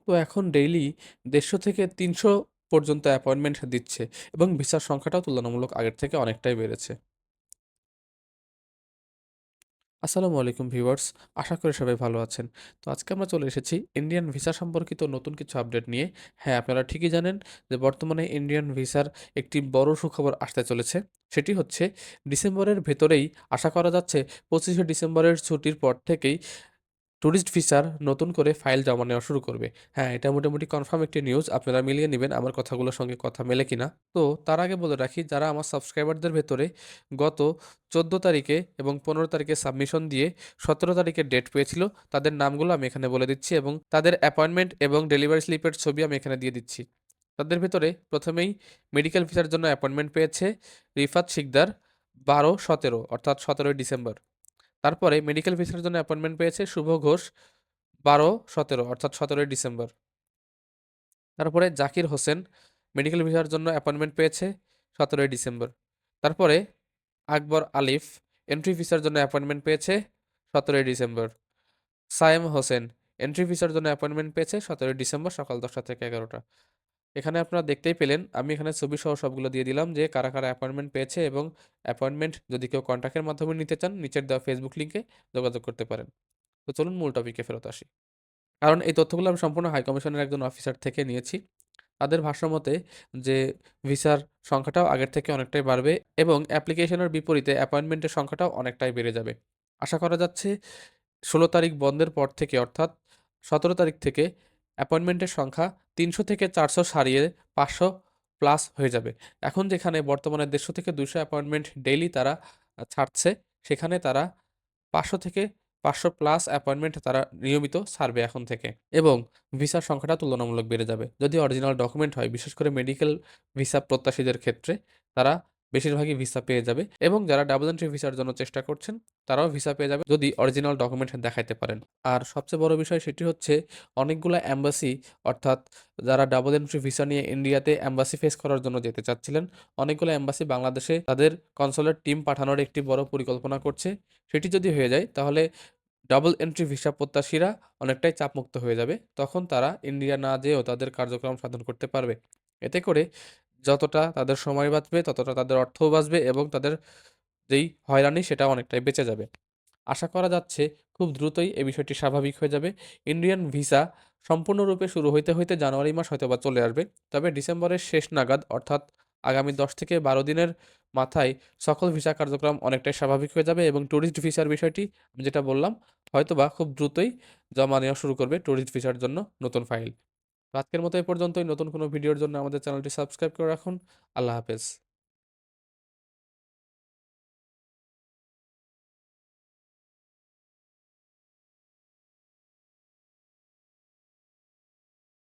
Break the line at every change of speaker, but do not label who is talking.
তো এখন ডেইলি ১৫০ থেকে ৩০০ পর্যন্ত অ্যাপয়েন্টমেন্ট দিচ্ছে এবং ভিসার সংখ্যাটাও তুলনামূলক আগের থেকে অনেকটাই বেড়েছে। আসসালামু আলাইকুম ভিউয়ার্স, আশা করি সবাই ভালো আছেন। তো আজকে আমরা চলে এসেছি ইন্ডিয়ান ভিসা সম্পর্কিত নতুন কিছু আপডেট নিয়ে। হ্যাঁ, আপনারা ঠিকই জানেন যে বর্তমানে ইন্ডিয়ান ভিসার একটি বড় সুখবর আসতে চলেছে। সেটি হচ্ছে ডিসেম্বরের ভেতরেই আশা করা যাচ্ছে ২৫শে ডিসেম্বরের ছুটির পর থেকেই ট্যুরিস্ট ভিসার নতুন করে ফাইল জমা নেওয়া শুরু করবে। হ্যাঁ, এটা মোটামুটি কনফার্ম একটি নিউজ। আপনারা মিলিয়ে নিবেন আমার কথাগুলোর সঙ্গে কথা মেলে কিনা। তো তার আগে বলে রাখি, যারা আমার সাবস্ক্রাইবারদের ভেতরে গত ১৪ তারিখে এবং ১৫ তারিখে সাবমিশন দিয়ে ১৭ তারিখে ডেট পেয়েছিল, তাদের নামগুলো আমি এখানে বলে দিচ্ছি এবং তাদের অ্যাপয়েন্টমেন্ট এবং ডেলিভারি স্লিপের ছবি আমি এখানে দিয়ে দিচ্ছি। তাদের ভেতরে প্রথমেই মেডিকেল ভিসার জন্য অ্যাপয়েন্টমেন্ট পেয়েছে রিফাত শিকদার ১২-১৭ অর্থাৎ ১৭ই ডিসেম্বর। তারপরে মেডিকেল ভিসার জন্য অ্যাপয়েন্টমেন্ট পেয়েছে শুভ ঘোষ ১২-১৭ অর্থাৎ ১৭ই ডিসেম্বর। তারপরে জাকির হোসেন মেডিকেল ভিসার জন্য অ্যাপয়েন্টমেন্ট পেয়েছে ১৭ই ডিসেম্বর। তারপরে আকবর আলিফ এন্ট্রি ভিসার জন্য অ্যাপয়েন্টমেন্ট পেয়েছে ১৭ই ডিসেম্বর। সায়েম হোসেন এন্ট্রি ভিসার জন্য অ্যাপয়েন্টমেন্ট পেয়েছে ১৭ই ডিসেম্বর সকাল ১০টা থেকে ১১টা। এখানে আপনারা দেখতেই পেলেন, আমি এখানে ছবি সহ সবগুলো দিয়ে দিলাম যে কারা কারা অ্যাপয়েন্টমেন্ট পেয়েছে এবং অ্যাপয়েন্টমেন্ট যদি কেউ কন্ট্যাক্টের মাধ্যমে নিতে চান নিচের দেওয়া ফেসবুক লিঙ্কে যোগাযোগ করতে পারেন। তো চলুন মূল টপিকে ফেরত আসি। কারণ এই তথ্যগুলো আমি সম্পূর্ণ হাই কমিশনের একজন অফিসার থেকে নিয়েছি। তাদের ভাষ্যমতে যে ভিসার সংখ্যাটাও আগের থেকে অনেকটাই বাড়বে এবং অ্যাপ্লিকেশনের বিপরীতে অ্যাপয়েন্টমেন্টের সংখ্যাটাও অনেকটাই বেড়ে যাবে। আশা করা যাচ্ছে ১৬ তারিখ বন্ধের পর থেকে অর্থাৎ ১৭ তারিখ থেকে অ্যাপয়েন্টমেন্টের সংখ্যা ৩০০ থেকে ৪০০ সারিয়ে ৫০০ প্লাস হয়ে যাবে। এখন যেখানে বর্তমানে ১৫০ থেকে ২০০ অ্যাপয়েন্টমেন্ট ডেইলি তারা ছাড়ছে, সেখানে তারা ৫০০ থেকে ৫০০ প্লাস অ্যাপয়েন্টমেন্ট তারা নিয়মিত ছাড়বে এখন থেকে এবং ভিসার সংখ্যাটা তুলনামূলক বেড়ে যাবে। যদি অরিজিনাল ডকুমেন্ট হয়, বিশেষ করে মেডিকেল ভিসা প্রত্যাশীদের ক্ষেত্রে তারা বেশিরভাগই ভিসা পেয়ে যাবে এবং যারা ডাবল এন্ট্রি ভিসার জন্য চেষ্টা করছেন তারাও ভিসা পেয়ে যাবে যদি অরিজিনাল ডকুমেন্ট দেখাইতে পারেন। আর সবচেয়ে বড় বিষয় সেটি হচ্ছে অনেকগুলা এম্বাসি, অর্থাৎ যারা ডাবল এন্ট্রি ভিসা নিয়ে ইন্ডিয়াতে এম্বাসি ফেস করার জন্য যেতে চাচ্ছিলেন, অনেকগুলো এম্বাসি বাংলাদেশে তাদের কনসুলেট টিম পাঠানোর একটি বড় পরিকল্পনা করছে। সেটি যদি হয়ে যায় তাহলে ডাবল এন্ট্রি ভিসা প্রত্যাশীরা অনেকটাই চাপমুক্ত হয়ে যাবে। তখন তারা ইন্ডিয়া না যেয়েও তাদের কার্যক্রম সাধন করতে পারবে। এতে করে যতটা তাদের সময় বাঁচবে, ততটা তাদের অর্থও বাঁচবে এবং তাদের যেই হয়রানি সেটাও অনেকটাই বেঁচে যাবে। আশা করা যাচ্ছে খুব দ্রুতই এই বিষয়টি স্বাভাবিক হয়ে যাবে। ইন্ডিয়ান ভিসা সম্পূর্ণরূপে শুরু হইতে, হইতে জানুয়ারি মাস হয়তোবা চলে আসবে। তবে ডিসেম্বরের শেষ নাগাদ অর্থাৎ আগামী ১০ থেকে ১২ দিনের মাথায় সকল ভিসা কার্যক্রম অনেকটাই স্বাভাবিক হয়ে যাবে এবং ট্যুরিস্ট ভিসার বিষয়টি আমি যেটা বললাম, হয়তোবা খুব দ্রুতই জমা নেওয়া শুরু করবে ট্যুরিস্ট ভিসার জন্য নতুন ফাইল। তো আজকের মতো এ পর্যন্তই। নতুন কোনো ভিডিওর জন্য আমাদের চ্যানেলটি সাবস্ক্রাইব করে রাখুন। আল্লাহ হাফেজ।